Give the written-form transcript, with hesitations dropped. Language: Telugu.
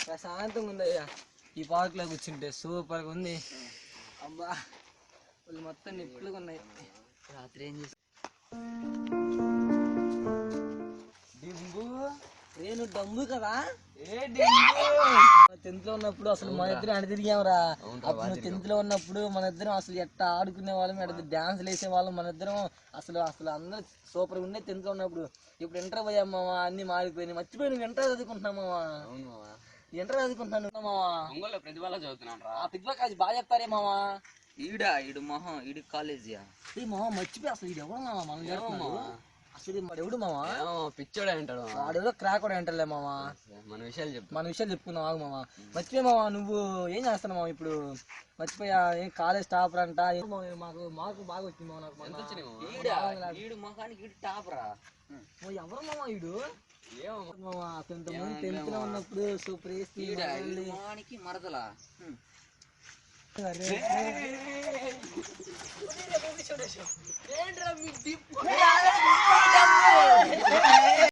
ప్రశాంతంగా ఉందయ్యా ఈ పార్క్ లో కూర్చుంటే సూపర్ గా ఉంది. అబ్బా వాళ్ళు మొత్తం నిప్పులుగా ఉన్నాయి. రాత్రి ఏం చేసి నేను డమ్ము కదా. టెన్త్ లో ఉన్నప్పుడు అసలు మన ఇద్దరం అడి తిరిగాంరా. అప్పుడు టెన్త్ లో ఉన్నప్పుడు మన ఇద్దరం అసలు ఎట్లా ఆడుకునే వాళ్ళం, ఎట్లా డాన్స్ వేసే వాళ్ళం మన ఇద్దరం. అసలు అసలు అందరూ సూపర్ గా ఉండే టెన్త్ లో ఉన్నప్పుడు. ఇప్పుడు ఇంటర్ పోయాం మావా, అన్ని మారిపోయినాయి. మర్చిపోయి నువ్వు ఇంటర్ చదువుకుంటున్నావు మావా. ఇంటర్ చదువుకుంటున్నాను మావా. ప్రతిభలో చదువుతున్నాను రా. ఆ ప్రతిభ కాదు బాగా చెప్తారే మావా. ఈడు మొహం ఈడు కాలేజీ మావా మర్చిపోయి అసలు ఇది ఎవరు మావా మనం అసలు ఎవడు మావా. పిచ్చోడే అంటాడు వాడెవడో క్రాక్ కూడా అంటారులే మావా. మన విషయాలు చెప్పుకున్నావు ఆగు మావా. మర్చిపోయి మావా నువ్వు ఏం చేస్తున్నావు మావా ఇప్పుడు. మర్చిపోయా ఏం కాలేజ్ టాపర్ అంట. మాకు బాగా వచ్చింది మావా. నాకు ఈడు మొహానికి ఈడు టాప్ రా. ఎవరు మావా ఈడు. మావా కొంతమంది టెన్త్ లో ఉన్నప్పుడు సూపర్ మొహానికి మరదలా. ఏంట్రా మీ